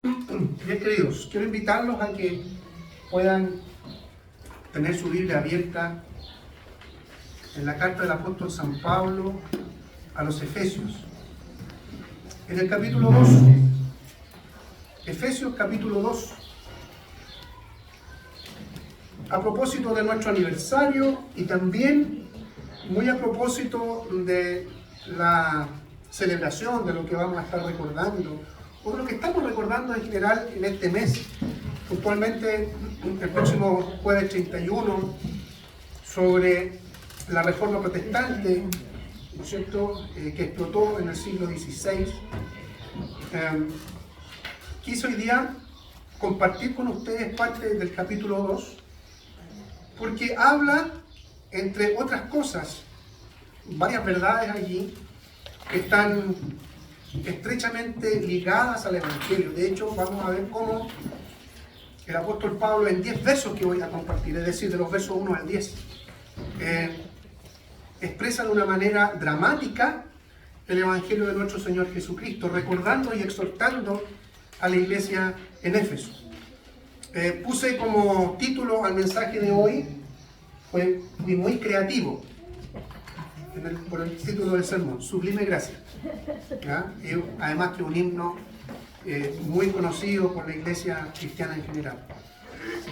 Bien, queridos, quiero invitarlos a que puedan tener su Biblia abierta en la carta del apóstol San Pablo a los Efesios. En el capítulo 2, Efesios capítulo 2, a propósito de nuestro aniversario y también muy a propósito de la celebración de lo que vamos a estar recordando, o de lo que estamos recordando en general en este mes, puntualmente el próximo jueves 31, sobre la Reforma Protestante, ¿no es cierto?, que explotó en el siglo XVI. Quise hoy día compartir con ustedes parte del capítulo 2, porque habla, entre otras cosas, varias verdades allí que están estrechamente ligadas al Evangelio. De hecho, vamos a ver cómo el apóstol Pablo, en 10 versos que voy a compartir, es decir, de los versos 1 al 10, expresa de una manera dramática el Evangelio de nuestro Señor Jesucristo, recordando y exhortando a la iglesia en Éfeso. Puse como título al mensaje de hoy, fui muy creativo, por el título del sermón, Sublime Gracia. Además que un himno muy conocido por la iglesia cristiana en general.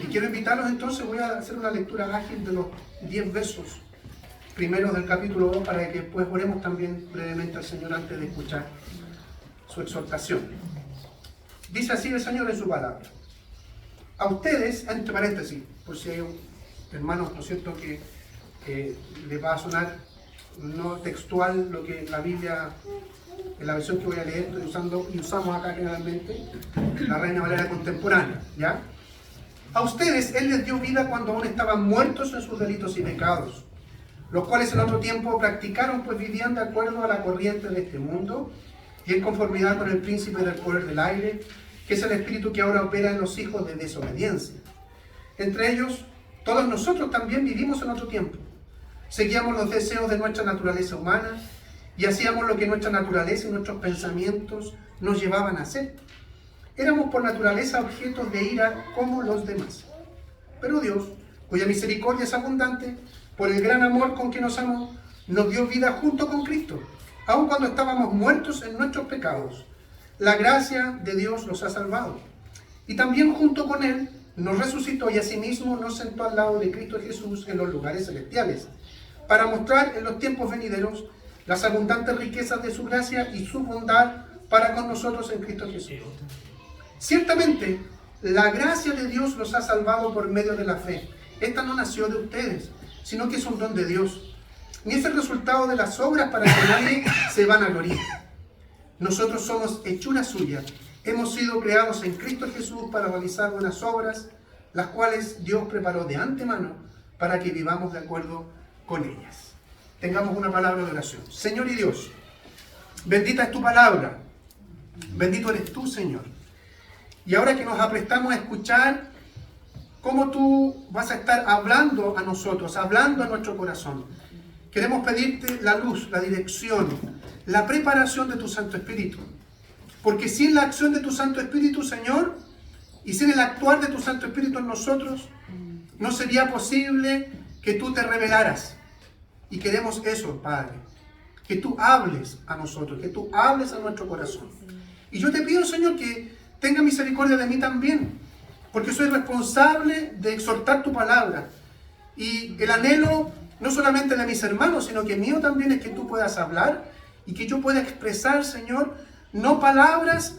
Y quiero invitarlos entonces, voy a hacer una lectura ágil de los 10 versos primeros del capítulo 2 para que después oremos también brevemente al Señor antes de escuchar su exhortación. Dice así el Señor en su palabra: a ustedes, entre paréntesis, por si hay hermanos, ¿no es cierto?, que les va a sonar no textual lo que la Biblia, en la versión que voy a leer, estoy usando y usamos acá generalmente, la Reina Valera contemporánea, ¿ya? A ustedes Él les dio vida cuando aún estaban muertos en sus delitos y pecados, los cuales en otro tiempo practicaron, pues vivían de acuerdo a la corriente de este mundo y en conformidad con el príncipe del poder del aire, que es el espíritu que ahora opera en los hijos de desobediencia. Entre ellos, todos nosotros también vivimos en otro tiempo. Seguíamos los deseos de nuestra naturaleza humana y hacíamos lo que nuestra naturaleza y nuestros pensamientos nos llevaban a hacer. Éramos por naturaleza objetos de ira como los demás. Pero Dios, cuya misericordia es abundante, por el gran amor con que nos amó, nos dio vida junto con Cristo, aun cuando estábamos muertos en nuestros pecados. La gracia de Dios nos ha salvado. Y también junto con Él nos resucitó y asimismo nos sentó al lado de Cristo Jesús en los lugares celestiales, para mostrar en los tiempos venideros las abundantes riquezas de su gracia y su bondad para con nosotros en Cristo Jesús. Ciertamente, la gracia de Dios nos ha salvado por medio de la fe. Esta no nació de ustedes, sino que es un don de Dios. Ni es el resultado de las obras para que nadie se vanaglorie. Nosotros somos hechura suya. Hemos sido creados en Cristo Jesús para realizar buenas obras, las cuales Dios preparó de antemano para que vivamos de acuerdo con ellas. Tengamos una palabra de oración. Señor y Dios, bendita es tu palabra. Bendito eres tú, Señor. Y ahora que nos aprestamos a escuchar cómo tú vas a estar hablando a nosotros, hablando a nuestro corazón, queremos pedirte la luz, la dirección, la preparación de tu Santo Espíritu. Porque sin la acción de tu Santo Espíritu, Señor, y sin el actuar de tu Santo Espíritu en nosotros, no sería posible que tú te revelaras. Y queremos eso, Padre, que tú hables a nosotros, que tú hables a nuestro corazón. Y yo te pido, Señor, que tenga misericordia de mí también, porque soy responsable de exhortar tu palabra. Y el anhelo, no solamente de mis hermanos, sino que mío también, es que tú puedas hablar y que yo pueda expresar, Señor, no palabras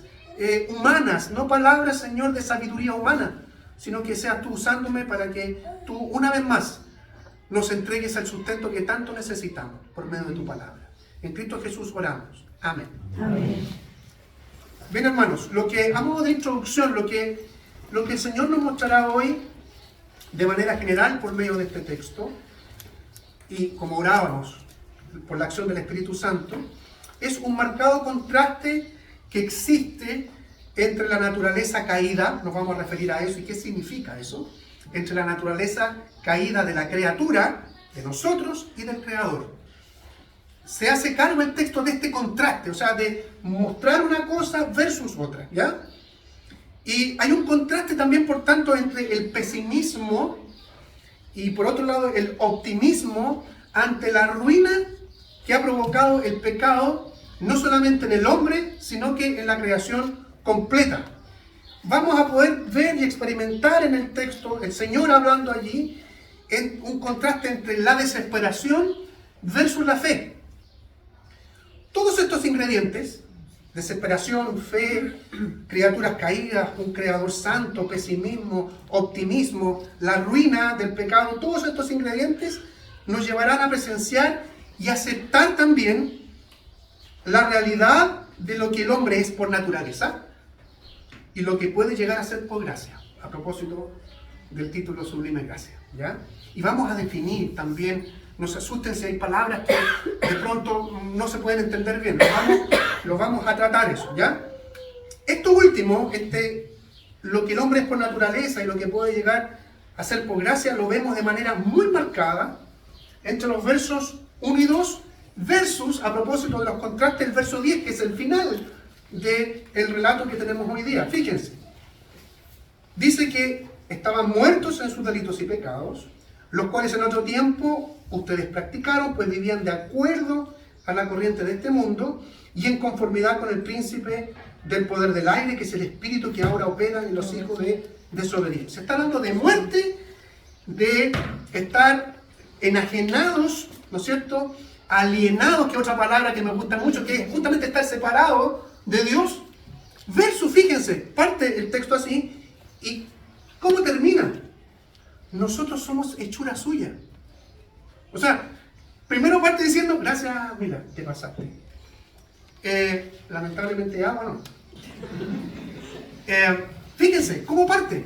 humanas, no palabras, Señor, de sabiduría humana, sino que seas tú usándome para que tú, una vez más, nos entregues el sustento que tanto necesitamos por medio de tu palabra. En Cristo Jesús oramos. Amén. Amén. Bien, hermanos, a modo de introducción, lo que el Señor nos mostrará hoy, de manera general, por medio de este texto, y como orábamos por la acción del Espíritu Santo, es un marcado contraste que existe entre la naturaleza caída, nos vamos a referir a eso, y qué significa eso, entre la naturaleza caída de la criatura, de nosotros, y del Creador. Se hace cargo el texto de este contraste, o sea, de mostrar una cosa versus otra, ¿ya? Y hay un contraste también, por tanto, entre el pesimismo y, por otro lado, el optimismo ante la ruina que ha provocado el pecado, no solamente en el hombre, sino que en la creación completa. Vamos a poder ver y experimentar en el texto, el Señor hablando allí, en un contraste entre la desesperación versus la fe. Todos estos ingredientes, desesperación, fe, criaturas caídas, un creador santo, pesimismo, optimismo, la ruina del pecado, todos estos ingredientes nos llevarán a presenciar y aceptar también la realidad de lo que el hombre es por naturaleza y lo que puede llegar a ser por gracia, a propósito del título Sublime Gracia, ¿ya? Y vamos a definir también, no se asusten si hay palabras que de pronto no se pueden entender bien, lo vamos a tratar eso, ¿ya? Esto último, lo que el hombre es por naturaleza y lo que puede llegar a ser por gracia, lo vemos de manera muy marcada entre los versos 1 y 2, versus, a propósito de los contrastes, el verso 10, que es el final del relato que tenemos hoy día. Fíjense, dice que estaban muertos en sus delitos y pecados, los cuales en otro tiempo ustedes practicaron, pues vivían de acuerdo a la corriente de este mundo y en conformidad con el príncipe del poder del aire, que es el espíritu que ahora opera en los hijos de desobediencia. Se está hablando de muerte, de estar enajenados, ¿no es cierto?, alienados, que es otra palabra que me gusta mucho, que es justamente estar separado de Dios, versus, fíjense, parte el texto así, y ¿cómo termina? Nosotros somos hechura suya. O sea, primero parte diciendo, gracias, mira, te pasaste. Lamentablemente agua no. Fíjense, ¿cómo parte?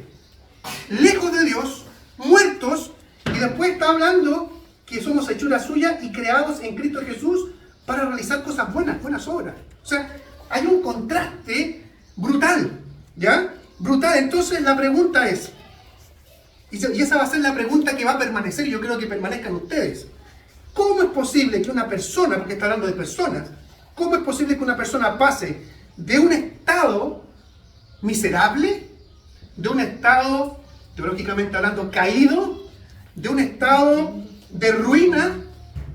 Lejos de Dios, muertos, y después está hablando que somos hechura suya y creados en Cristo Jesús para realizar cosas buenas, buenas obras. O sea, hay un contraste brutal, ¿ya? Brutal. Entonces la pregunta es, y esa va a ser la pregunta que va a permanecer, y yo creo que permanezcan ustedes. ¿Cómo es posible que una persona, porque está hablando de personas, cómo es posible que una persona pase de un estado miserable, de un estado, teológicamente hablando, caído, de un estado de ruina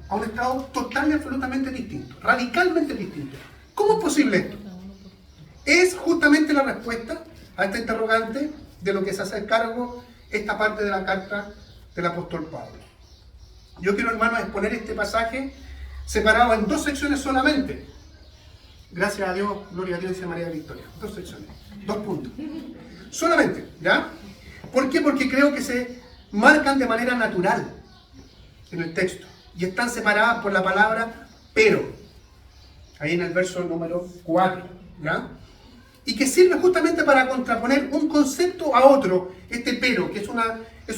a un estado total y absolutamente distinto, radicalmente distinto? ¿Cómo es posible esto? Es justamente la respuesta a esta interrogante de lo que se hace cargo esta parte de la carta del apóstol Pablo. Yo quiero, hermanos, exponer este pasaje separado en dos secciones solamente. Gracias a Dios, gloria a Dios y a María Victoria. Dos secciones, 2 puntos. Solamente, ¿ya? ¿Por qué? Porque creo que se marcan de manera natural en el texto y están separadas por la palabra pero, ahí en el verso número 4, ¿ya? Y que sirve justamente para contraponer un concepto a otro, este pero, que es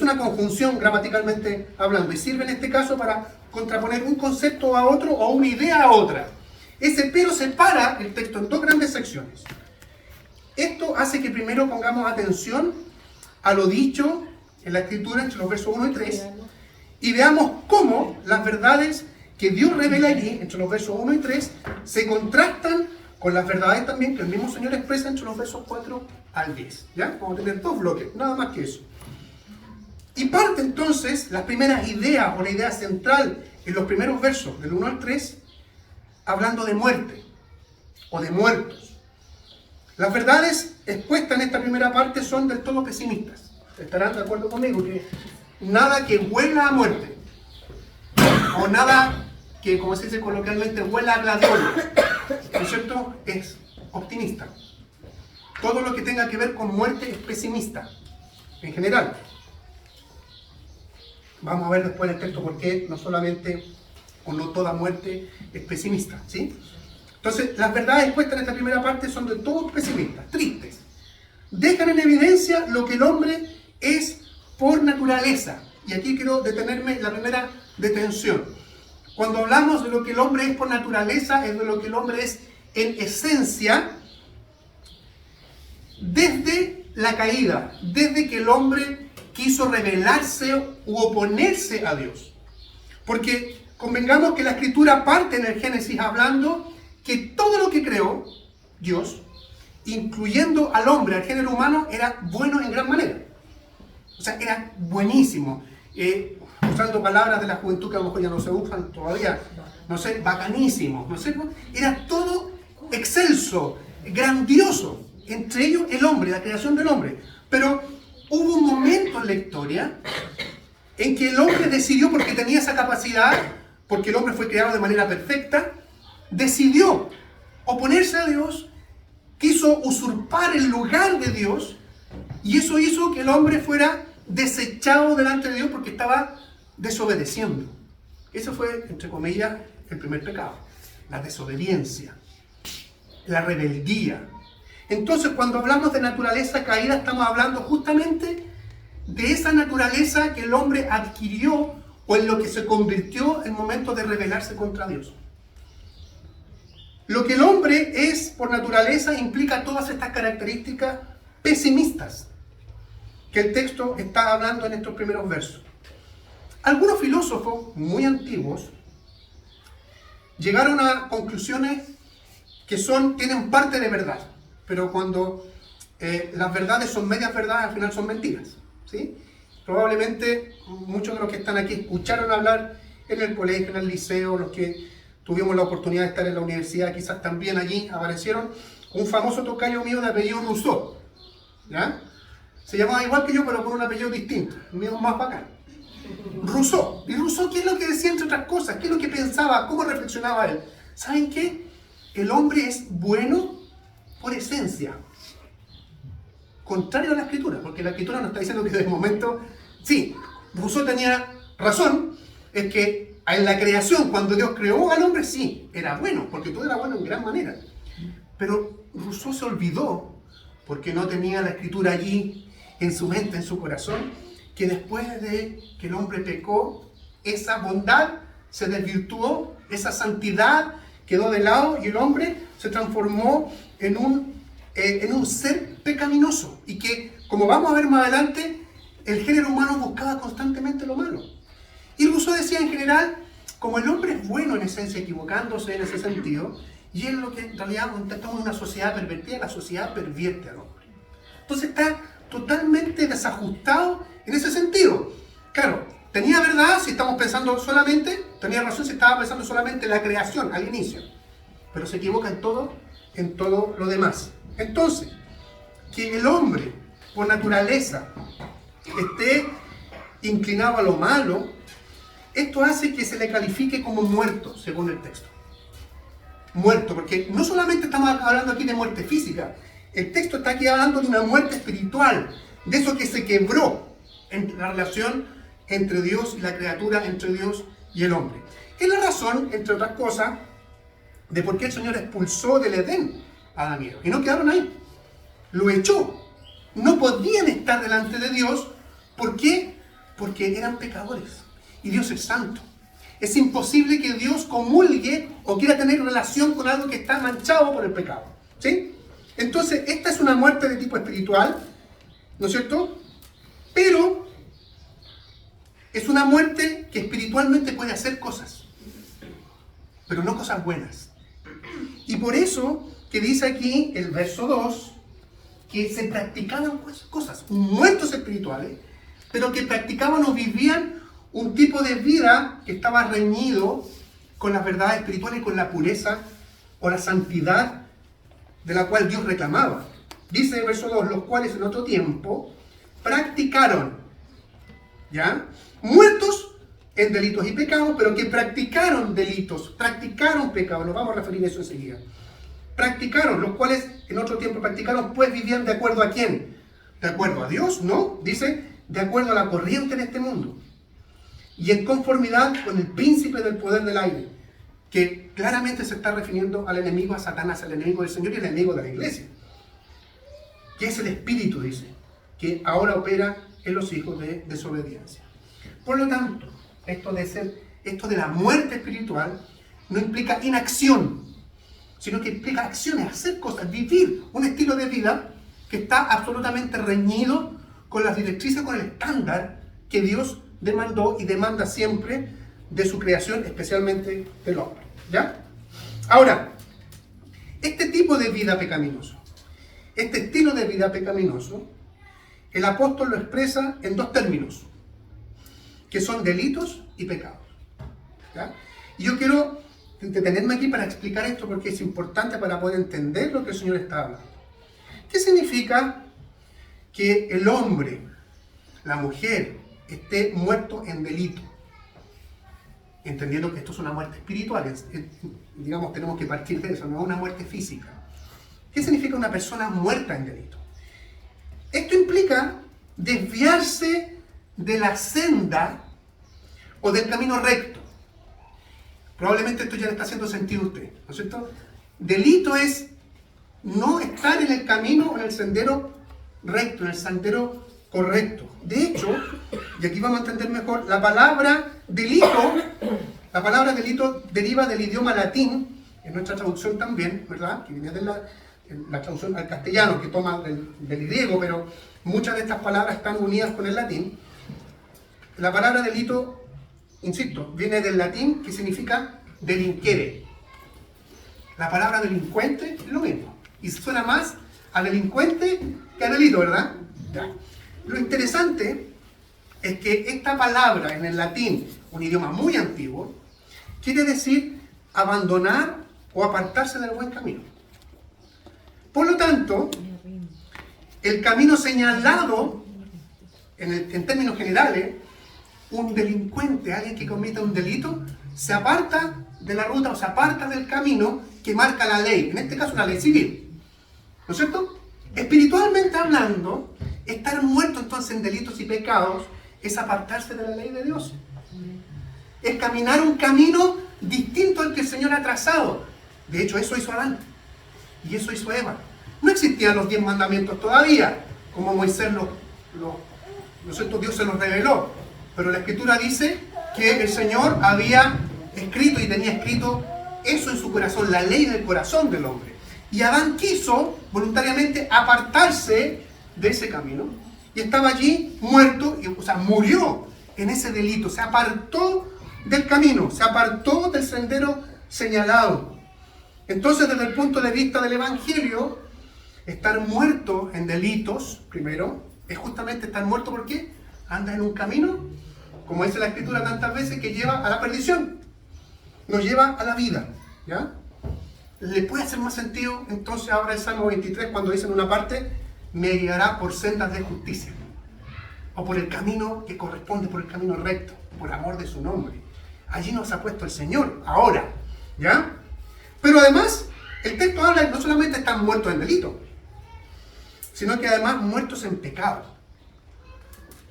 una conjunción gramaticalmente hablando, y sirve en este caso para contraponer un concepto a otro o una idea a otra. Ese pero separa el texto en 2 grandes secciones. Esto hace que primero pongamos atención a lo dicho en la Escritura entre los versos 1 y 3, y veamos cómo las verdades que Dios revela allí, entre los versos 1 y 3, se contrastan con las verdades también que el mismo Señor expresa entre los versos 4 al 10. ¿Ya? Vamos a tener 2 bloques, nada más que eso. Y parte entonces las primeras ideas o la idea central en los primeros versos, del 1 al 3, hablando de muerte o de muertos. Las verdades expuestas en esta primera parte son del todo pesimistas. Estarán de acuerdo conmigo que nada que huela a muerte o nada que, como se dice coloquialmente, huela a gladiolo, ¿no es cierto?, es optimista. Todo lo que tenga que ver con muerte es pesimista, en general. Vamos a ver después en el texto por qué no solamente o no toda muerte es pesimista, ¿sí? Entonces, las verdades expuestas en esta primera parte son de todos pesimistas, tristes. Dejan en evidencia lo que el hombre es por naturaleza. Y aquí quiero detenerme en la primera detención. Cuando hablamos de lo que el hombre es por naturaleza, es de lo que el hombre es en esencia, desde la caída, desde que el hombre quiso rebelarse u oponerse a Dios. Porque convengamos que la Escritura parte en el Génesis hablando que todo lo que creó Dios incluyendo al hombre, al género humano, era bueno en gran manera. O sea, era buenísimo. Usando palabras de la juventud que a lo mejor ya no se usan todavía, no sé, bacanísimo, no sé, era todo excelso, grandioso. Entre ellos el hombre, la creación del hombre. Pero hubo un momento en la historia en que el hombre decidió, porque tenía esa capacidad, porque el hombre fue creado de manera perfecta, decidió oponerse a Dios, quiso usurpar el lugar de Dios, y eso hizo que el hombre fuera desechado delante de Dios porque estaba desobedeciendo. Eso fue, entre comillas, el primer pecado, la desobediencia, la rebeldía. Entonces, cuando hablamos de naturaleza caída, estamos hablando justamente de esa naturaleza que el hombre adquirió o en lo que se convirtió en el momento de rebelarse contra Dios. Lo que el hombre es por naturaleza implica todas estas características pesimistas que el texto está hablando en estos primeros versos. Algunos filósofos muy antiguos llegaron a conclusiones que tienen parte de verdad, pero cuando las verdades son medias verdades, al final son mentiras, ¿sí? Probablemente muchos de los que están aquí escucharon hablar en el colegio, en el liceo, los que tuvimos la oportunidad de estar en la universidad, quizás también allí aparecieron un famoso tocayo mío de apellido Rousseau, ¿ya? Se llamaba igual que yo, pero con un apellido distinto, el mío más bacán. Rousseau. ¿Y Rousseau qué es lo que decía entre otras cosas? ¿Qué es lo que pensaba? ¿Cómo reflexionaba él? ¿Saben qué? El hombre es bueno por esencia. Contrario a la escritura, porque la escritura nos está diciendo que desde el momento... Sí, Rousseau tenía razón, es que en la creación, cuando Dios creó al hombre, sí, era bueno, porque todo era bueno en gran manera. Pero Rousseau se olvidó, porque no tenía la escritura allí en su mente, en su corazón, que después de que el hombre pecó, esa bondad se desvirtuó, esa santidad quedó de lado y el hombre se transformó en un ser pecaminoso. Y que, como vamos a ver más adelante, el género humano buscaba constantemente lo malo. Y Rousseau decía en general, como el hombre es bueno en esencia, equivocándose en ese sentido, y es lo que en realidad estamos en una sociedad pervertida, la sociedad pervierte al hombre. Entonces está totalmente desajustado en ese sentido. Claro, tenía verdad si estamos pensando solamente, tenía razón si estaba pensando solamente en la creación al inicio, pero se equivoca en todo lo demás. Entonces, que el hombre por naturaleza esté inclinado a lo malo, esto hace que se le califique como muerto, según el texto. Muerto, porque no solamente estamos hablando aquí de muerte física, el texto está aquí hablando de una muerte espiritual, de eso que se quebró en la relación entre Dios y la criatura, entre Dios y el hombre. Es la razón, entre otras cosas, de por qué el Señor expulsó del Edén a Adán y Eva. Y no quedaron ahí. Lo echó. No podían estar delante de Dios. ¿Por qué? Porque eran pecadores. Y Dios es santo. Es imposible que Dios comulgue o quiera tener relación con algo que está manchado por el pecado. ¿Sí? Entonces, esta es una muerte de tipo espiritual, ¿no es cierto? Pero es una muerte que espiritualmente puede hacer cosas, pero no cosas buenas. Y por eso que dice aquí el verso 2, que se practicaban cosas, muertos espirituales, pero que practicaban o vivían un tipo de vida que estaba reñido con las verdades espirituales y con la pureza o la santidad de la cual Dios reclamaba. Dice el verso 2, los cuales en otro tiempo practicaron, ¿ya? Muertos en delitos y pecados, pero que practicaron delitos, practicaron pecados, nos vamos a referir a eso enseguida. Practicaron, los cuales en otro tiempo practicaron, pues vivían de acuerdo a quién? De acuerdo a Dios, ¿no? Dice, de acuerdo a la corriente de este mundo. Y en conformidad con el príncipe del poder del aire, que claramente se está refiriendo al enemigo, a Satanás, al enemigo del Señor y al enemigo de la iglesia. Que es el espíritu, dice, que ahora opera en los hijos de desobediencia. Por lo tanto, esto de la muerte espiritual no implica inacción, sino que implica acciones, hacer cosas, vivir un estilo de vida que está absolutamente reñido con las directrices, con el estándar que Dios demandó y demanda siempre de su creación, especialmente del hombre. ¿Ya? Ahora, este tipo de vida pecaminoso este estilo de vida pecaminoso, el apóstol lo expresa en dos términos, que son delitos y pecados. ¿Ya? Y yo quiero detenerme aquí para explicar esto porque es importante para poder entender lo que el Señor está hablando. ¿Qué significa que el hombre, la mujer, esté muerto en delito? Entendiendo que esto es una muerte espiritual, digamos, tenemos que partir de eso, no es una muerte física. ¿Qué significa una persona muerta en delito? Esto implica desviarse de la senda o del camino recto. Probablemente esto ya le está haciendo sentido a usted, ¿no es cierto? Delito es no estar en el camino o en el sendero recto, en el sendero correcto. De hecho, y aquí vamos a entender mejor, la palabra delito deriva del idioma latín, en nuestra traducción también, ¿verdad? Que viene de la traducción al castellano, que toma del griego, pero muchas de estas palabras están unidas con el latín. La palabra delito, insisto, viene del latín, que significa delinquere. La palabra delincuente es lo mismo, y suena más a delincuente que a delito, ¿verdad? Ya. Lo interesante es que esta palabra en el latín, un idioma muy antiguo, quiere decir abandonar o apartarse del buen camino. Por lo tanto, el camino señalado, en términos generales, un delincuente, alguien que cometa un delito, se aparta de la ruta o se aparta del camino que marca la ley, en este caso la ley civil. ¿No es cierto? Espiritualmente hablando, estar muerto entonces en delitos y pecados es apartarse de la ley de Dios. Es caminar un camino distinto al que el Señor ha trazado. De hecho, eso hizo Adán. Y eso hizo Eva. No existían los 10 mandamientos todavía, como Moisés ¿no es cierto? Dios se los reveló. Pero la Escritura dice que el Señor había escrito y tenía escrito eso en su corazón, la ley del corazón del hombre. Y Adán quiso voluntariamente apartarse de ese camino y estaba allí muerto, o sea, murió en ese delito, se apartó del camino, se apartó del sendero señalado. Entonces, desde el punto de vista del Evangelio, estar muerto en delitos, primero, es justamente estar muerto porque anda en un camino, como dice la Escritura tantas veces, que lleva a la perdición, nos lleva a la vida, ¿ya? ¿Le puede hacer más sentido entonces ahora el Salmo 23 cuando dice en una parte, me guiará por sendas de justicia, o por el camino que corresponde, por el camino recto, por amor de su nombre? Allí nos ha puesto el Señor, ahora, ¿ya? Pero además, el texto habla de no solamente están muertos en delito, sino que además muertos en pecado.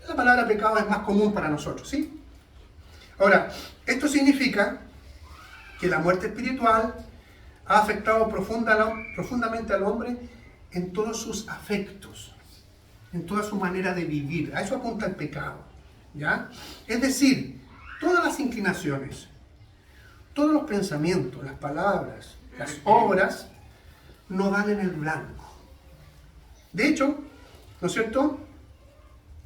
La palabra pecado es más común para nosotros, ¿sí? Ahora, esto significa que la muerte espiritual ha afectado profundamente al hombre en todos sus afectos, en toda su manera de vivir. A eso apunta el pecado, ¿ya? Es decir, todas las inclinaciones, todos los pensamientos, las palabras, las obras, no dan en el blanco. De hecho, ¿no es cierto?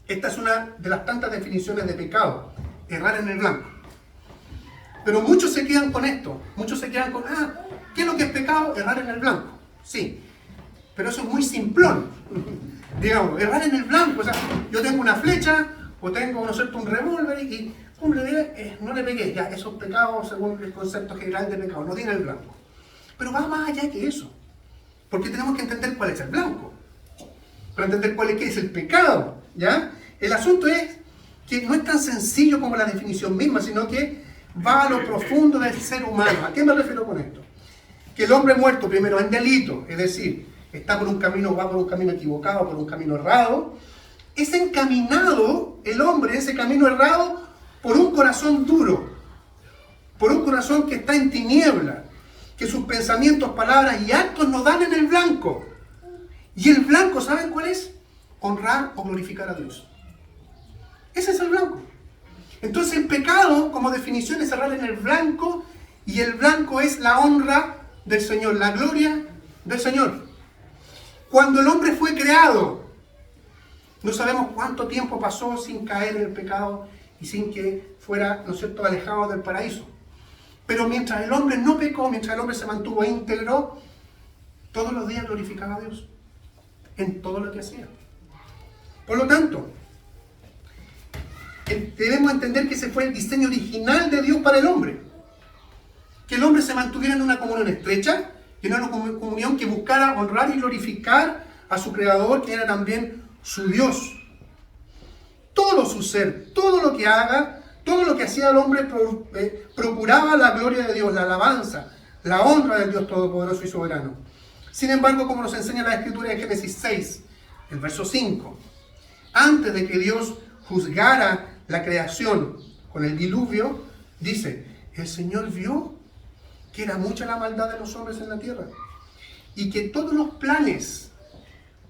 Esta es una de las tantas definiciones de pecado, errar en el blanco. Pero muchos se quedan con esto, muchos se quedan con, ¿qué es lo que es pecado? Errar en el blanco. Sí, pero eso es muy simplón. Digamos, errar en el blanco, o sea, yo tengo una flecha, o tengo, ¿no es cierto?, un revólver y no le pegué, ya, eso es pecado según el concepto general de pecado, no tiene el blanco. Pero va más allá que eso, porque tenemos que entender cuál es el blanco, para entender qué es el pecado, ¿ya? El asunto es que no es tan sencillo como la definición misma, sino que va a lo profundo del ser humano. ¿A qué me refiero con esto? Que el hombre muerto primero en delito, es decir, está por un camino, va por un camino equivocado, por un camino errado, es encaminado el hombre en ese camino errado por un corazón duro, por un corazón que está en tiniebla, que sus pensamientos, palabras y actos no dan en el blanco. Y el blanco, ¿saben cuál es? Honrar o glorificar a Dios. Ese es el blanco. Entonces el pecado, como definición, es errar en el blanco, y el blanco es la honra del Señor, la gloria del Señor. Cuando el hombre fue creado, no sabemos cuánto tiempo pasó sin caer en el pecado y sin que fuera, ¿no es cierto?, alejado del paraíso. Pero mientras el hombre no pecó, mientras el hombre se mantuvo íntegro, todos los días glorificaba a Dios. en todo lo que hacía. Por lo tanto, debemos entender que ese fue el diseño original de Dios para el hombre. Que el hombre se mantuviera en una comunión estrecha, y en una comunión que buscara honrar y glorificar a su Creador, que era también su Dios. Todo su ser, todo lo que haga, todo lo que hacía el hombre procuraba la gloria de Dios, la alabanza, la honra del Dios Todopoderoso y Soberano. Sin embargo, como nos enseña la Escritura en Génesis 6, el verso 5, antes de que Dios juzgara la creación con el diluvio, dice, el Señor vio que era mucha la maldad de los hombres en la tierra y que todos los planes,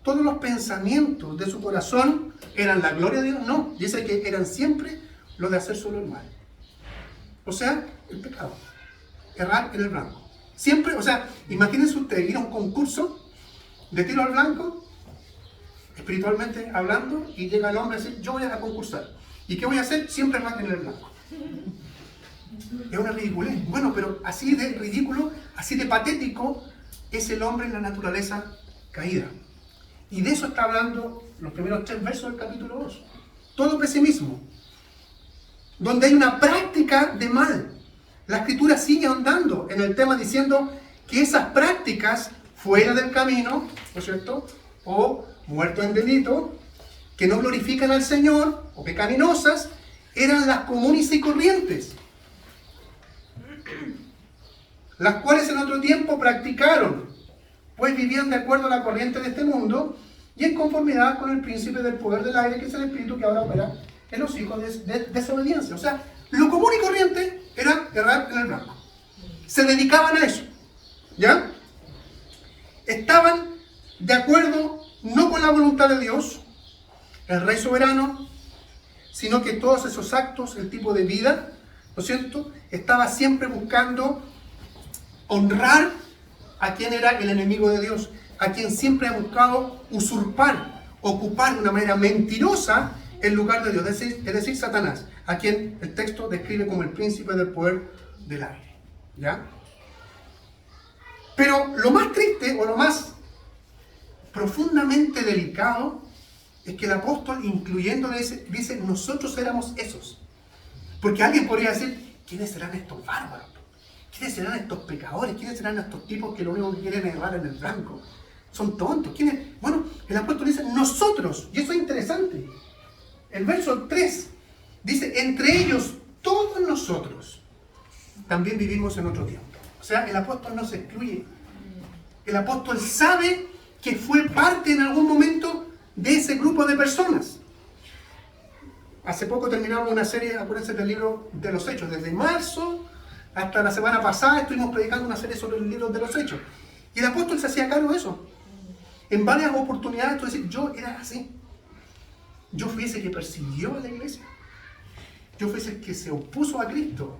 todos los pensamientos de su corazón eran la gloria de Dios. No, dice que eran siempre los de hacer solo el mal. O sea, el pecado, errar en el blanco. Siempre, o sea, imagínense ustedes ir a un concurso de tiro al blanco, espiritualmente hablando, y llega el hombre a decir, yo voy a concursar. ¿Y qué voy a hacer? Siempre errar en el blanco. Es una ridiculez. Bueno, pero así de ridículo, así de patético es el hombre en la naturaleza caída. Y de eso está hablando los primeros 3 versos del capítulo 2. Todo pesimismo. Donde hay una práctica de mal. La Escritura sigue ahondando en el tema diciendo que esas prácticas fuera del camino, ¿no es cierto? O muertos en delito, que no glorifican al Señor, o pecaminosas, eran las comunes y corrientes, las cuales en otro tiempo practicaron, pues vivían de acuerdo a la corriente de este mundo y en conformidad con el príncipe del poder del aire, que es el espíritu que ahora opera en los hijos de desobediencia. O sea, lo común y corriente era errar en el blanco. Se dedicaban a eso, ¿ya? Estaban de acuerdo no con la voluntad de Dios, el Rey soberano, sino que todos esos actos, el tipo de vida, ¿no es cierto?, estaba siempre buscando honrar a quien era el enemigo de Dios, a quien siempre ha buscado usurpar, ocupar de una manera mentirosa el lugar de Dios, es decir, Satanás, a quien el texto describe como el príncipe del poder del aire, ¿ya? Pero lo más triste o lo más profundamente delicado es que el apóstol, incluyendo, dice, nosotros éramos esos. Porque alguien podría decir, ¿quiénes serán estos bárbaros? ¿Quiénes serán estos pecadores? ¿Quiénes serán estos tipos que lo único que quieren es errar en el blanco? Son tontos. ¿Quiénes? Bueno, el apóstol dice, nosotros. Y eso es interesante. El verso 3 dice, entre ellos, todos nosotros también vivimos en otro tiempo. O sea, el apóstol no se excluye. El apóstol sabe que fue parte en algún momento de ese grupo de personas. Hace poco terminamos una serie, acuérdense del libro de los Hechos. Desde marzo hasta la semana pasada estuvimos predicando una serie sobre el libro de los Hechos. Y el apóstol se hacía cargo de eso. En varias oportunidades, tú decís, yo era así. Yo fui ese que persiguió a la iglesia. Yo fui ese que se opuso a Cristo.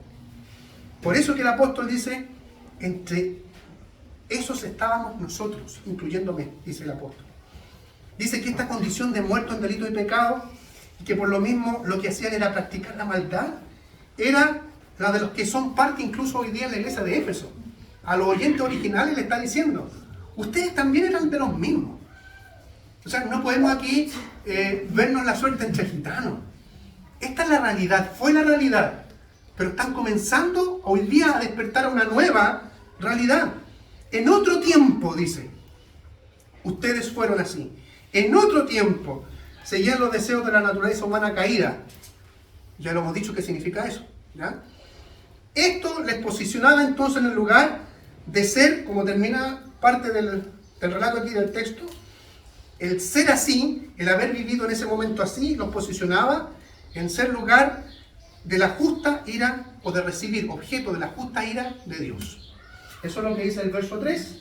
Por eso que el apóstol dice, entre esos estábamos nosotros, incluyéndome, dice el apóstol. Dice que esta condición de muerto en delito y pecado, y que por lo mismo lo que hacían era practicar la maldad, era la de los que son parte incluso hoy día en la iglesia de Éfeso. A los oyentes originales le está diciendo, ustedes también eran de los mismos. O sea, no podemos aquí vernos la suerte entre gitanos. Esta es la realidad, fue la realidad. Pero están comenzando hoy día a despertar una nueva realidad. En otro tiempo, dice, ustedes fueron así. En otro tiempo, seguían los deseos de la naturaleza humana caída. Ya lo hemos dicho qué significa eso, ¿ya? Esto les posicionaba entonces en el lugar de ser, como termina parte del relato aquí del texto, el ser así, el haber vivido en ese momento así, los posicionaba en ser lugar de la justa ira, o de recibir objeto de la justa ira de Dios. Eso es lo que dice el verso 3.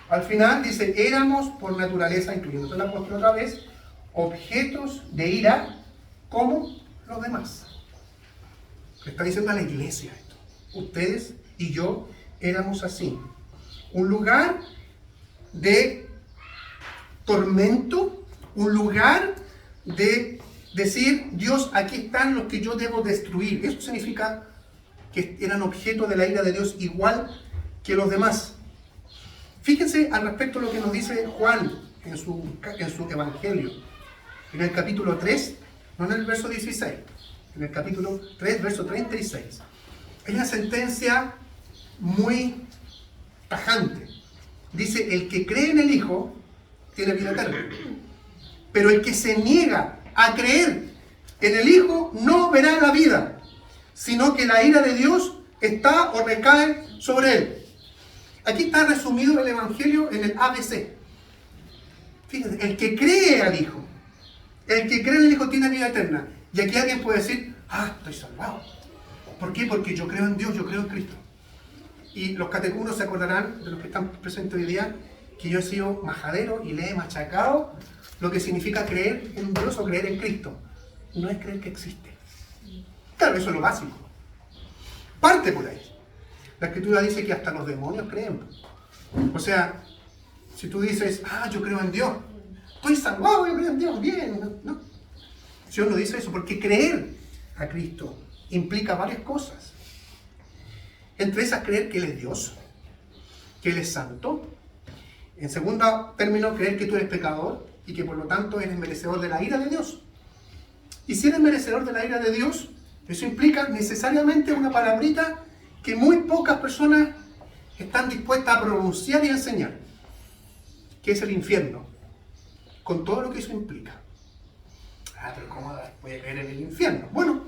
Al final dice, éramos por naturaleza, incluyendo el apóstol otra vez, objetos de ira como los demás. Le está diciendo a la iglesia esto. Ustedes y yo éramos así. Un lugar de tormento, un lugar de decir, Dios, aquí están los que yo debo destruir. Eso significa que eran objeto de la ira de Dios igual que los demás. Fíjense al respecto lo que nos dice Juan en su evangelio. En el capítulo 3, no en el verso 16, en el capítulo 3, verso 36. Hay una sentencia muy tajante. Dice, el que cree en el Hijo tiene vida eterna. Pero el que se niega a creer en el Hijo no verá la vida, sino que la ira de Dios está o recae sobre él. Aquí está resumido el Evangelio en el ABC. Fíjense, el que cree al Hijo, el que cree en el Hijo tiene vida eterna. Y aquí alguien puede decir, estoy salvado. ¿Por qué? Porque yo creo en Dios, yo creo en Cristo. Y los catecumenos se acordarán, de los que están presentes hoy día, que yo he sido majadero y le he machacado lo que significa creer en Dios o creer en Cristo. No es creer que existe. Claro, eso es lo básico. Parte por ahí. La Escritura dice que hasta los demonios creen. O sea, si tú dices, yo creo en Dios, estoy salvado, yo creo en Dios, bien. No. Dios no dice eso, porque creer a Cristo implica varias cosas. Entre esas, creer que Él es Dios, que Él es santo. En segundo término, creer que tú eres pecador y que por lo tanto eres merecedor de la ira de Dios. Y si eres merecedor de la ira de Dios, eso implica necesariamente una palabrita que muy pocas personas están dispuestas a pronunciar y a enseñar, que es el infierno, con todo lo que eso implica. Pero ¿cómo voy a creer en el infierno? Bueno,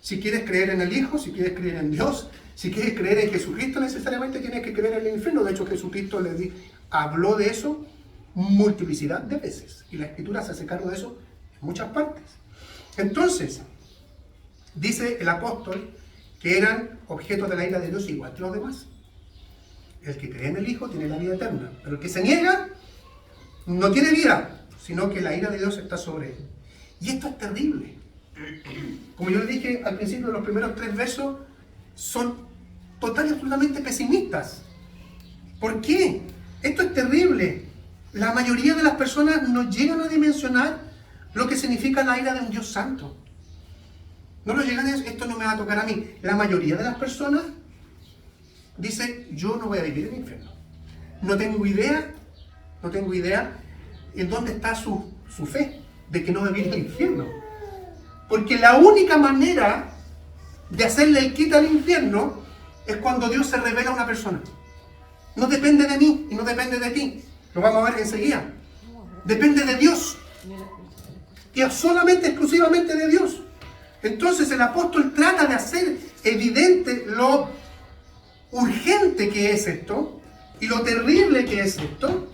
si quieres creer en el Hijo, si quieres creer en Dios, si quieres creer en Jesucristo, necesariamente tienes que creer en el infierno. De hecho, Jesucristo habló de eso multiplicidad de veces, y la Escritura se hace cargo de eso en muchas partes. Entonces, dice el apóstol que eran objetos de la ira de Dios igual que los demás. El que cree en el Hijo tiene la vida eterna, pero el que se niega no tiene vida, sino que la ira de Dios está sobre él. Y esto es terrible. Como yo le dije al principio, los primeros 3 versos son total y absolutamente pesimistas. ¿Por qué? Esto es terrible. La mayoría de las personas no llegan a dimensionar lo que significa la ira de un Dios santo. No lo llegan a decir, esto no me va a tocar a mí. La mayoría de las personas dice, yo no voy a vivir en el infierno. No tengo idea en dónde está su fe de que no va a vivir en el infierno. Porque la única manera de hacerle el quita al infierno es cuando Dios se revela a una persona. No depende de mí y no depende de ti. Lo vamos a ver enseguida. Depende de Dios. Y es solamente, exclusivamente de Dios. Entonces el apóstol trata de hacer evidente lo urgente que es esto y lo terrible que es esto,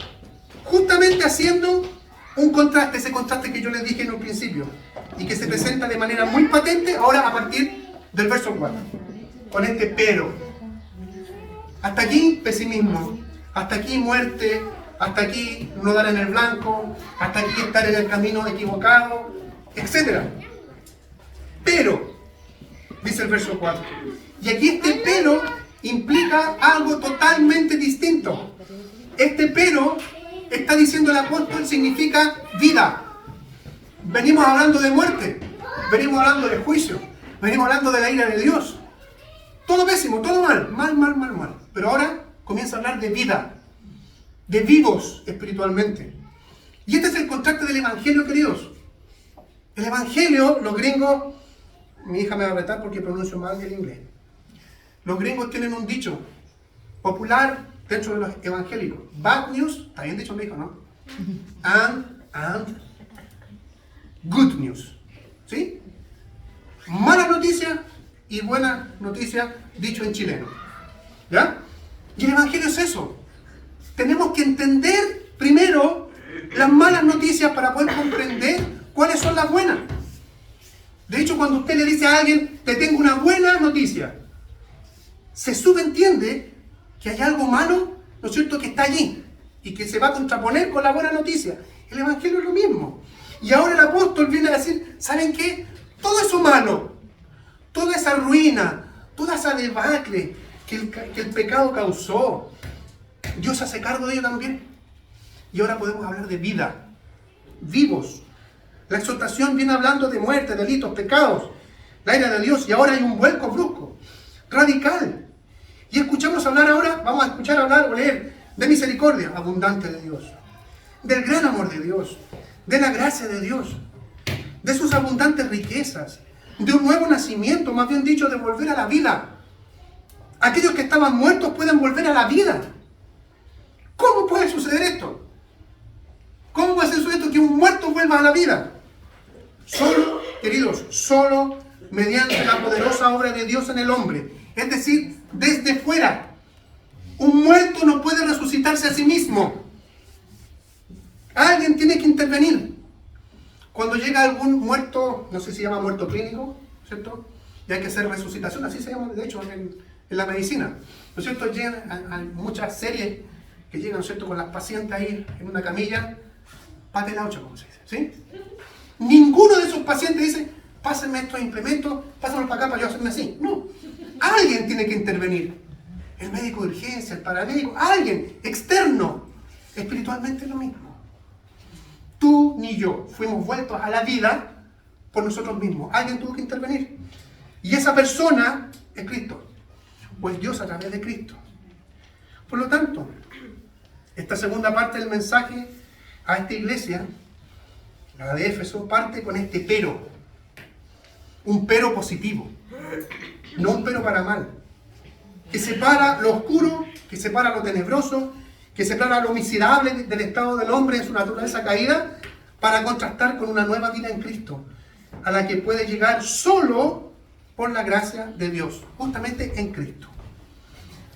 justamente haciendo un contraste, ese contraste que yo les dije en un principio y que se presenta de manera muy patente ahora a partir del verso 4, con este pero. Hasta aquí pesimismo, hasta aquí muerte, hasta aquí no dar en el blanco, hasta aquí estar en el camino equivocado, etc. Pero, dice el verso 4, y aquí este pero implica algo totalmente distinto. Este pero, está diciendo el apóstol, significa vida. Venimos hablando de muerte, venimos hablando de juicio, venimos hablando de la ira de Dios. Todo pésimo, todo mal. Pero ahora comienza a hablar de vida, de vivos espiritualmente. Y este es el contraste del Evangelio, queridos. El Evangelio, los gringos, mi hija me va a retar porque pronuncio mal el inglés. Los gringos tienen un dicho popular dentro de los evangélicos. Bad news, está bien dicho mi hijo, ¿no? And good news. ¿Sí? Mala noticia y buena noticia, dicho en chileno. ¿Ya? Y el Evangelio es eso. Tenemos que entender primero las malas noticias para poder comprender cuáles son las buenas. De hecho, cuando usted le dice a alguien, te tengo una buena noticia, se subentiende que hay algo malo, ¿no es cierto?, que está allí y que se va a contraponer con la buena noticia. El Evangelio es lo mismo. Y ahora el apóstol viene a decir, ¿saben qué? Todo eso malo, toda esa ruina, toda esa debacle que el pecado causó, Dios hace cargo de ello también. Y ahora podemos hablar de vida, vivos. La exhortación viene hablando de muerte, delitos, pecados, la ira de Dios, y ahora hay un vuelco brusco, radical. Y escuchamos hablar ahora, vamos a escuchar hablar o leer de misericordia abundante de Dios, del gran amor de Dios, de la gracia de Dios, de sus abundantes riquezas, de un nuevo nacimiento, más bien dicho, de volver a la vida. Aquellos que estaban muertos pueden volver a la vida. ¿Cómo puede suceder esto? ¿Cómo puede suceder esto que un muerto vuelva a la vida? Solo, queridos, solo mediante la poderosa obra de Dios en el hombre. Es decir, desde fuera. Un muerto no puede resucitarse a sí mismo. Alguien tiene que intervenir. Cuando llega algún muerto, no sé si se llama muerto clínico, ¿cierto? Y hay que hacer resucitación, así se llama de hecho en la medicina. ¿No es cierto? Llegan a muchas series que llegan, ¿no es cierto?, con las pacientes ahí en una camilla, pate la ocho, como se dice, ¿sí? Ninguno de esos pacientes dice, pásenme estos implementos, pásenlos para acá para yo hacerme así. No, alguien tiene que intervenir. El médico de urgencia, el paramédico, alguien externo. Espiritualmente es lo mismo. Tú ni yo fuimos vueltos a la vida por nosotros mismos. Alguien tuvo que intervenir. Y esa persona es Cristo. O es Dios a través de Cristo. Por lo tanto, esta segunda parte del mensaje a esta iglesia, la de Éfeso, parte con este pero. Un pero positivo. No un pero para mal. Que separa lo oscuro, que separa lo tenebroso, que separa lo miserable del estado del hombre en su naturaleza caída, para contrastar con una nueva vida en Cristo, a la que puede llegar solo por la gracia de Dios, justamente en Cristo.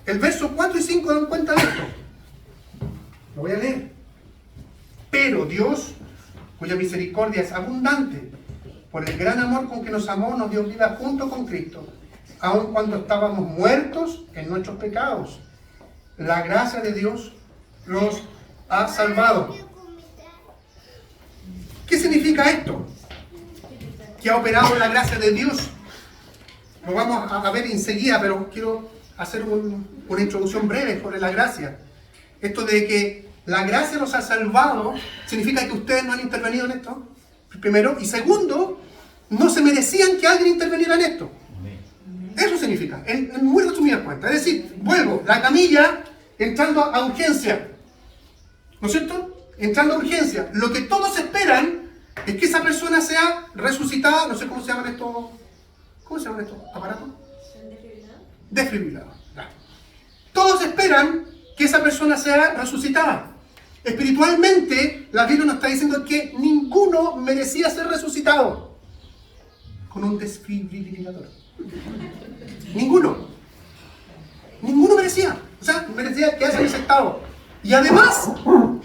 El verso 4 y 5 dan cuenta de esto. Lo voy a leer. Pero Dios, cuya misericordia es abundante, por el gran amor con que nos amó, nos dio vida junto con Cristo, aun cuando estábamos muertos en nuestros pecados. La gracia de Dios los ha salvado. ¿Qué significa esto? Que ha operado la gracia de Dios. Lo vamos a ver enseguida, pero quiero hacer una introducción breve sobre la gracia. Esto de que la gracia los ha salvado, significa que ustedes no han intervenido en esto, primero. Y segundo, no se merecían que alguien interveniera en esto. Eso significa, en muy resumidas cuentas. Es decir, vuelvo, la camilla entrando a urgencia. ¿No es cierto? Entrando a urgencia. Lo que todos esperan es que esa persona sea resucitada. No sé cómo se llaman estos. ¿Cómo se llaman estos aparatos? Desfibrilador. Todos esperan que esa persona sea resucitada. Espiritualmente, la Biblia nos está diciendo que ninguno merecía ser resucitado con un desfibrilador. Ninguno. Ninguno merecía. O sea, merecía quedarse en ese estado. Y además,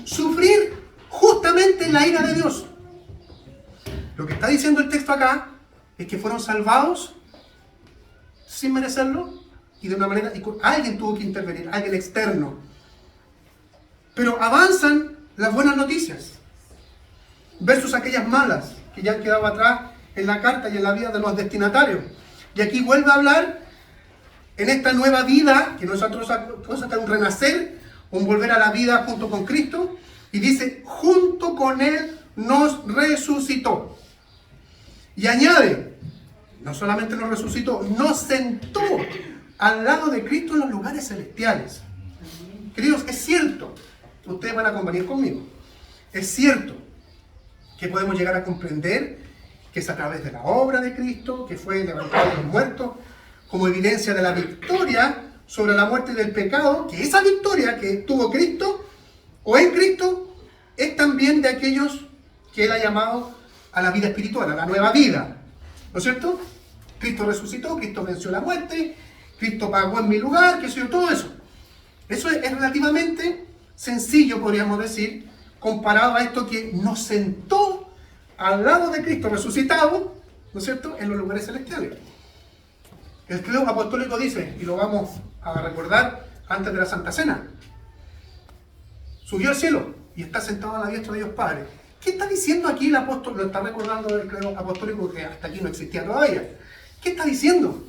sufrir justamente la ira de Dios. Lo que está diciendo el texto acá es que fueron salvados sin merecerlo y de una manera, y alguien tuvo que intervenir, alguien externo. Pero avanzan las buenas noticias versus aquellas malas que ya han quedado atrás en la carta y en la vida de los destinatarios. Y aquí vuelve a hablar en esta nueva vida, que no es otra cosa que un renacer, un volver a la vida junto con Cristo, y dice, junto con Él nos resucitó. Y añade, no solamente nos resucitó, nos sentó al lado de Cristo en los lugares celestiales. Queridos, es cierto, ustedes van a convenir conmigo, es cierto que podemos llegar a comprender que es a través de la obra de Cristo, que fue levantado de los muertos, como evidencia de la victoria sobre la muerte del pecado, que esa victoria que tuvo Cristo, o en Cristo, es también de aquellos que Él ha llamado a la vida espiritual, a la nueva vida. ¿No es cierto? Cristo resucitó, Cristo venció la muerte, Cristo pagó en mi lugar, qué sé yo, todo eso. Eso es relativamente sencillo, podríamos decir, comparado a esto que nos sentó al lado de Cristo resucitado, ¿no es cierto?, en los lugares celestiales. El credo apostólico dice, y lo vamos a recordar antes de la Santa Cena, subió al cielo y está sentado a la diestra de Dios Padre. ¿Qué está diciendo aquí el apóstol? Lo está recordando del credo apostólico que hasta aquí no existía todavía. ¿Qué está diciendo?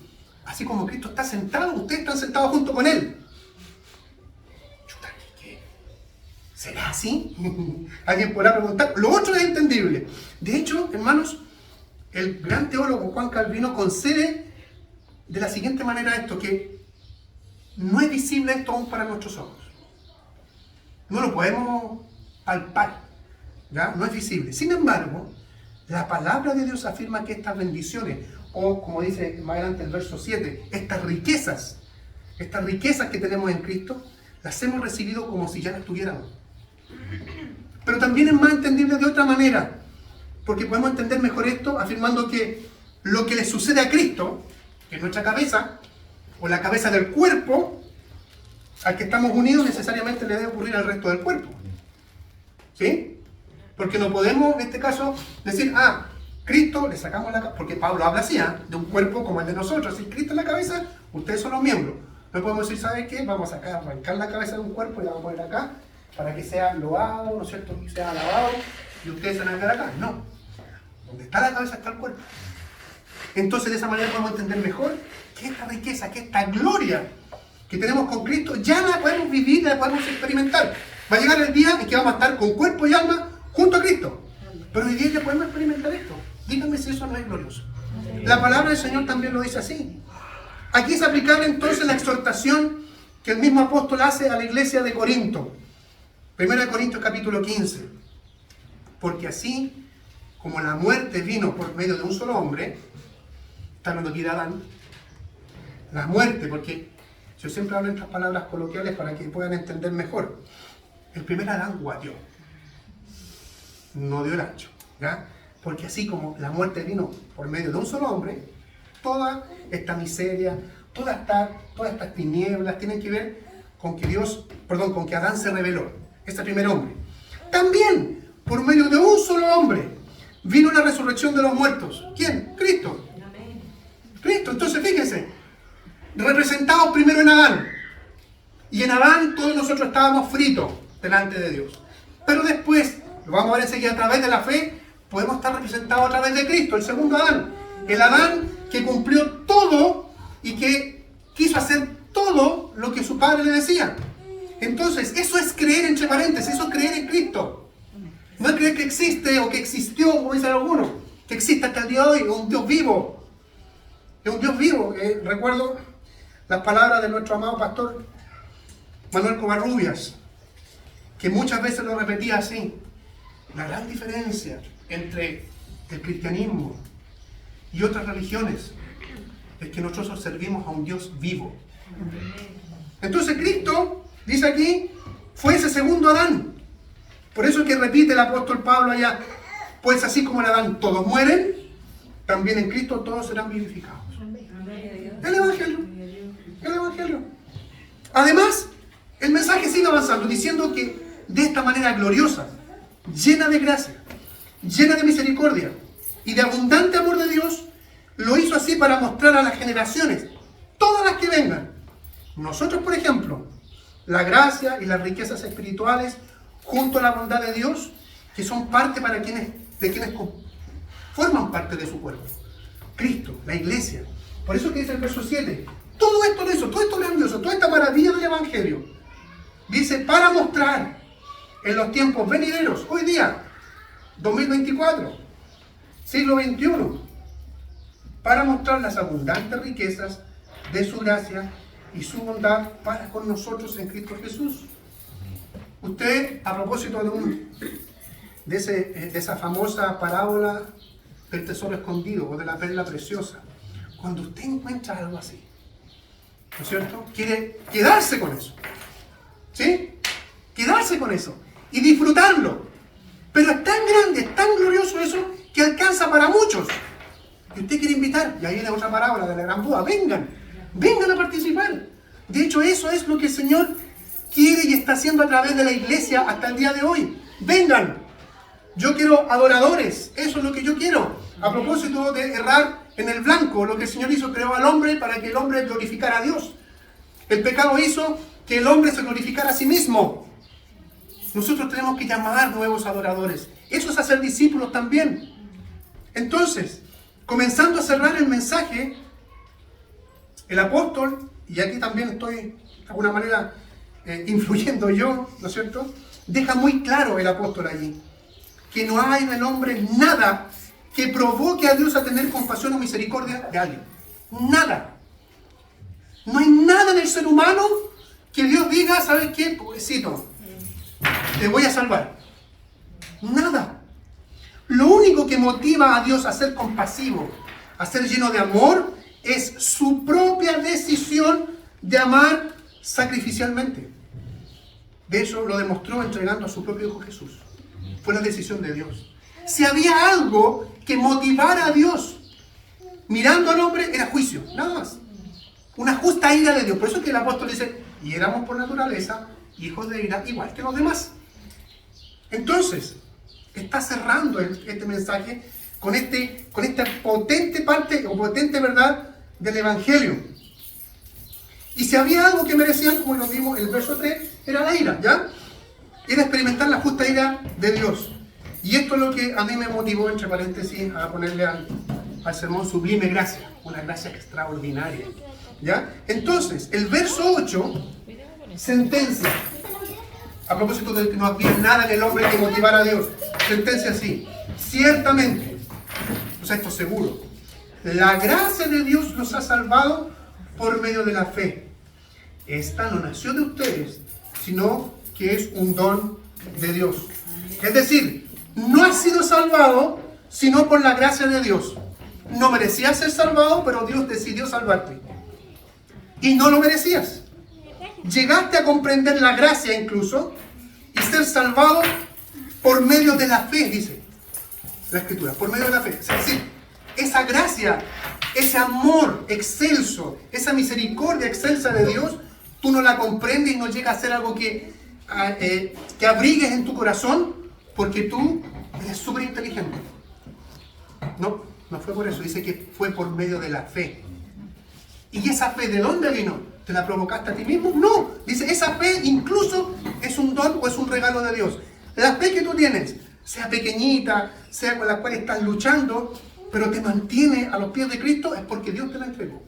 Así como Cristo está sentado, ustedes están sentados junto con Él. Chuta, ¿qué? ¿Será así? Alguien podrá preguntar. Lo otro es entendible. De hecho, hermanos, el gran teólogo Juan Calvino concede de la siguiente manera esto, que no es visible esto aún para nuestros ojos. No lo podemos palpar. ¿ya? No es visible. Sin embargo, la palabra de Dios afirma que estas bendiciones, o como dice más adelante el verso 7, estas riquezas que tenemos en Cristo, las hemos recibido como si ya las tuviéramos. Pero también es más entendible de otra manera, porque podemos entender mejor esto afirmando que lo que le sucede a Cristo, que es nuestra cabeza, o la cabeza del cuerpo, al que estamos unidos, necesariamente le debe ocurrir al resto del cuerpo. ¿Sí? Porque no podemos, en este caso, decir, Cristo, le sacamos la cabeza, porque Pablo habla así, de un cuerpo como el de nosotros. Si Cristo es la cabeza, ustedes son los miembros. No podemos decir, ¿sabe qué? Vamos a sacar, arrancar la cabeza de un cuerpo y la vamos a poner acá, para que sea loado, ¿no es cierto? Que sea alabado, y ustedes se van a quedar acá. No. Donde está la cabeza está el cuerpo. Entonces, de esa manera podemos entender mejor que esta riqueza, que esta gloria que tenemos con Cristo, ya la podemos vivir, la podemos experimentar. Va a llegar el día en que vamos a estar con cuerpo y alma junto a Cristo. Pero hoy día ya podemos experimentar esto. Díganme si eso no es glorioso. La palabra del Señor también lo dice así. Aquí es aplicable entonces la exhortación que el mismo apóstol hace a la iglesia de Corinto. 1 Corintios capítulo 15. Porque así como la muerte vino por medio de un solo hombre, está hablando aquí de Adán, la muerte, porque yo siempre hablo en estas palabras coloquiales para que puedan entender mejor. El primer Adán guayó, no dio el ancho, ¿ya? Porque así como la muerte vino por medio de un solo hombre, toda esta miseria, todas estas tinieblas tienen que ver con que con que Adán se rebeló, este primer hombre. También, por medio de un solo hombre, vino la resurrección de los muertos. ¿Quién? Cristo. Cristo. Entonces, fíjense, representados primero en Adán. Y en Adán todos nosotros estábamos fritos delante de Dios. Pero después, lo vamos a ver enseguida, a través de la fe, podemos estar representados a través de Cristo, el segundo Adán. El Adán que cumplió todo y que quiso hacer todo lo que su padre le decía. Entonces, eso es creer, entre paréntesis, eso es creer en Cristo. No es creer que existe o que existió, como dicen algunos, que existe hasta el día de hoy, un Dios vivo. Es un Dios vivo. Recuerdo las palabras de nuestro amado pastor Manuel Covarrubias, que muchas veces lo repetía así. La gran diferencia entre el cristianismo y otras religiones es que nosotros servimos a un Dios vivo. Entonces Cristo, dice aquí, fue ese segundo Adán. Por eso es que repite el apóstol Pablo allá, pues así como en Adán todos mueren, también en Cristo todos serán vivificados. El Evangelio. El Evangelio. Además, el mensaje sigue avanzando diciendo que de esta manera gloriosa, llena de gracia, llena de misericordia y de abundante amor de Dios, lo hizo así para mostrar a las generaciones, todas las que vengan. Nosotros, por ejemplo, la gracia y las riquezas espirituales junto a la bondad de Dios, que son parte para quienes forman parte de su cuerpo. Cristo, la iglesia. Por eso que dice el verso 7, todo esto grandioso, toda esta maravilla del Evangelio, dice, para mostrar en los tiempos venideros, hoy día, 2024, siglo XXI, para mostrar las abundantes riquezas de su gracia y su bondad para con nosotros en Cristo Jesús. Usted, a propósito de esa famosa parábola del tesoro escondido o de la perla preciosa, cuando usted encuentra algo así, ¿no es cierto? Quiere quedarse con eso, ¿sí? Quedarse con eso y disfrutarlo. Pero es tan grande, es tan glorioso eso que alcanza para muchos. Y usted quiere invitar, y ahí viene otra parábola de la gran boda, vengan a participar. De hecho, eso es lo que el Señor quiere y está haciendo a través de la iglesia hasta el día de hoy. Vengan, yo quiero adoradores, eso es lo que yo quiero. A propósito de errar en el blanco, lo que el Señor hizo, creó al hombre para que el hombre glorificara a Dios. El pecado hizo que el hombre se glorificara a sí mismo. Nosotros tenemos que llamar nuevos adoradores. Eso es hacer discípulos también. Entonces, comenzando a cerrar el mensaje, el apóstol, y aquí también estoy de alguna manera influyendo yo, ¿no es cierto? Deja muy claro el apóstol allí, que no hay en el hombre nada que provoque a Dios a tener compasión o misericordia de alguien. Nada. No hay nada en el ser humano que Dios diga, ¿sabes qué? Pobrecito, te voy a salvar. Nada. Lo único que motiva a Dios a ser compasivo, a ser lleno de amor, es su propia decisión de amar sacrificialmente. De hecho, lo demostró entregando a su propio Hijo Jesús. Fue la decisión de Dios. Si había algo que motivara a Dios mirando al hombre, era juicio, nada más. Una justa ira de Dios. Por eso es que el apóstol dice, y éramos por naturaleza hijos de ira, igual que los demás. Entonces, está cerrando este mensaje con esta potente parte o potente verdad del Evangelio. Y si había algo que merecían, como lo vimos en el verso 3, era la ira, ¿ya? Era experimentar la justa ira de Dios. Y esto es lo que a mí me motivó, entre paréntesis, a ponerle al sermón sublime gracia, una gracia extraordinaria, ¿ya? Entonces, el verso 8 sentencia, a propósito de que no había nada en el hombre que motivara a Dios, sentencia así: ciertamente, o sea, esto seguro, la gracia de Dios los ha salvado por medio de la fe. Esta no nació de ustedes, sino que es un don de Dios. Es decir, no has sido salvado sino por la gracia de Dios. No merecías ser salvado, pero Dios decidió salvarte. Y no lo merecías. Llegaste a comprender la gracia incluso y ser salvado por medio de la fe, dice la Escritura, por medio de la fe. Es decir, esa gracia, ese amor excelso, esa misericordia excelsa de Dios, tú no la comprendes y no llega a ser algo que abrigues en tu corazón porque tú eres súper inteligente. No fue por eso, dice que fue por medio de la fe. ¿Y esa fe de dónde vino? ¿Te la provocaste a ti mismo? No, dice, esa fe incluso es un don o es un regalo de Dios. La fe que tú tienes, sea pequeñita, sea con la cual estás luchando, pero te mantiene a los pies de Cristo, es porque Dios te la entregó.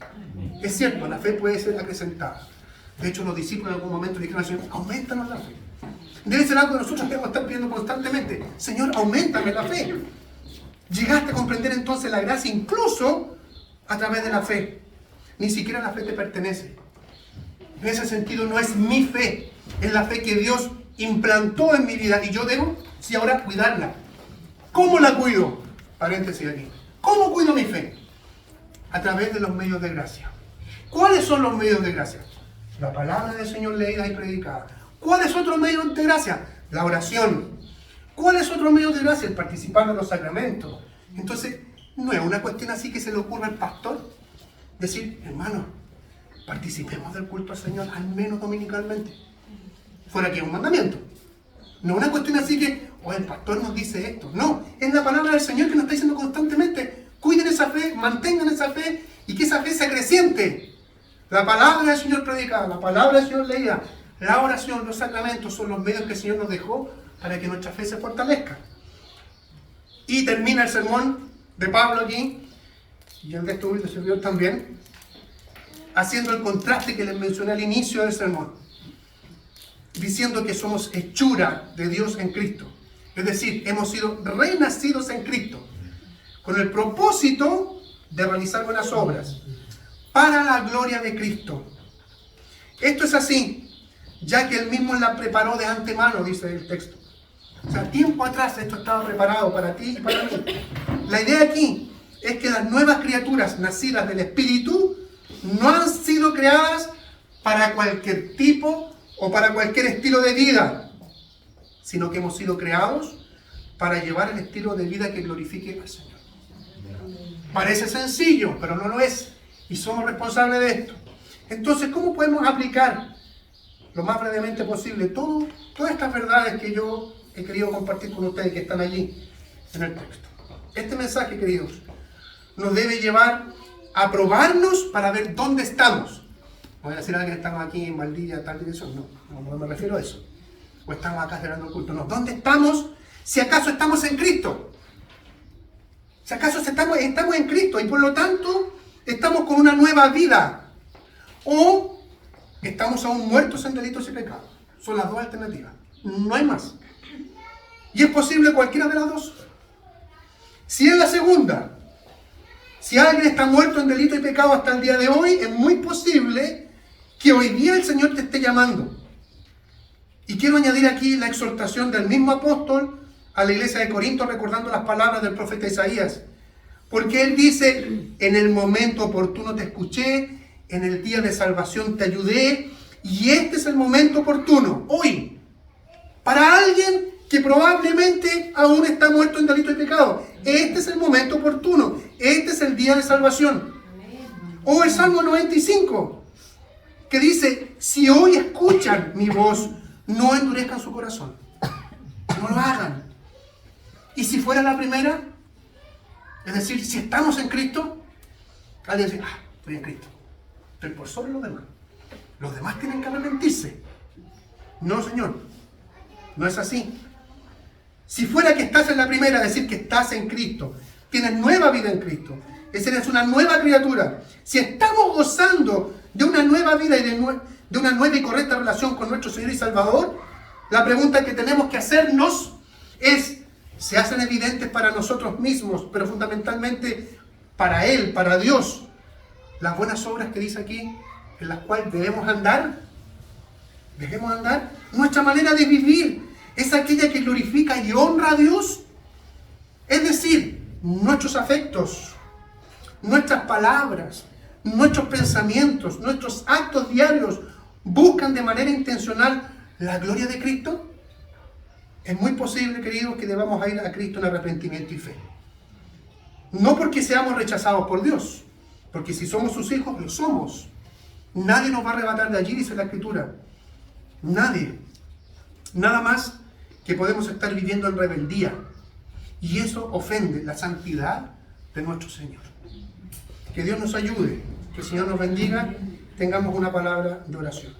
Es cierto, la fe puede ser acrecentada. De hecho, los discípulos en algún momento dijeron al Señor, aumentanos la fe. Debe ser algo que nosotros debemos estar pidiendo constantemente. Señor, auméntame la fe. Llegaste a comprender entonces la gracia incluso a través de la fe. Ni siquiera la fe te pertenece. En ese sentido no es mi fe, es la fe que Dios implantó en mi vida y yo debo, sí, ahora cuidarla. ¿Cómo la cuido? Paréntesis aquí. ¿Cómo cuido mi fe? A través de los medios de gracia. ¿Cuáles son los medios de gracia? La palabra del Señor leída y predicada. ¿Cuáles otros medios de gracia? La oración. ¿Cuáles otros medios de gracia? El participar en los sacramentos. Entonces, no es una cuestión así que se le ocurra al pastor decir, hermano, participemos del culto al Señor al menos dominicalmente. Fuera que es un mandamiento. No es una cuestión así que, el pastor nos dice esto. No, es la palabra del Señor que nos está diciendo constantemente, cuiden esa fe, mantengan esa fe y que esa fe sea creciente. La palabra del Señor predicada, la palabra del Señor leída, la oración, los sacramentos son los medios que el Señor nos dejó para que nuestra fe se fortalezca. Y termina el sermón de Pablo aquí, y el de estos humildes servidores también, haciendo el contraste que les mencioné al inicio del sermón, diciendo que somos hechura de Dios en Cristo. Es decir, hemos sido renacidos en Cristo, con el propósito de realizar buenas obras, para la gloria de Cristo. Esto es así, ya que Él mismo la preparó de antemano, dice el texto. O sea, tiempo atrás esto estaba preparado para ti y para mí. La idea aquí es que las nuevas criaturas nacidas del Espíritu no han sido creadas para cualquier tipo o para cualquier estilo de vida, sino que hemos sido creados para llevar el estilo de vida que glorifique al Señor. Parece sencillo, pero no lo es. Y somos responsables de esto. Entonces, ¿cómo podemos aplicar lo más brevemente posible todas estas verdades que yo he querido compartir con ustedes que están allí en el texto? Este mensaje, queridos, nos debe llevar a probarnos para ver dónde estamos. No voy a decir a alguien que estamos aquí en Valdivia, tal dirección. No me refiero a eso. O estamos acá celebrando el culto. No, ¿dónde estamos? Si acaso estamos en Cristo. Si acaso estamos en Cristo y por lo tanto estamos con una nueva vida. O estamos aún muertos en delitos y pecados. Son las dos alternativas. No hay más. Y es posible cualquiera de las dos. Si es la segunda, si alguien está muerto en delito y pecado hasta el día de hoy, es muy posible que hoy día el Señor te esté llamando. Y quiero añadir aquí la exhortación del mismo apóstol a la iglesia de Corinto recordando las palabras del profeta Isaías. Porque él dice, en el momento oportuno te escuché, en el día de salvación te ayudé, y este es el momento oportuno, hoy, para alguien que probablemente aún está muerto en delito y pecado. Este es el momento oportuno, este es el día de salvación. O el Salmo 95, que dice, si hoy escuchan mi voz, no endurezcan su corazón, no lo hagan. Y si fuera la primera, es decir, si estamos en Cristo, alguien dice, estoy en Cristo, estoy por sobre los demás tienen que arrepentirse. No, Señor, no es así. Si fuera que estás en la primera, decir que estás en Cristo, tienes nueva vida en Cristo, eres una nueva criatura. Si estamos gozando de una nueva vida y de una nueva y correcta relación con nuestro Señor y Salvador, la pregunta que tenemos que hacernos es, se hacen evidentes para nosotros mismos, pero fundamentalmente para Él, para Dios, las buenas obras que dice aquí, en las cuales debemos andar. Nuestra manera de vivir es aquella que glorifica y honra a Dios. Es decir, nuestros afectos, nuestras palabras, nuestros pensamientos, nuestros actos diarios buscan de manera intencional la gloria de Cristo. Es muy posible, queridos, que debamos ir a Cristo en arrepentimiento y fe. No porque seamos rechazados por Dios, porque si somos sus hijos, lo somos. Nadie nos va a arrebatar de allí, dice la Escritura. Nadie. Nada más que podemos estar viviendo en rebeldía. Y eso ofende la santidad de nuestro Señor. Que Dios nos ayude, que el Señor nos bendiga, tengamos una palabra de oración.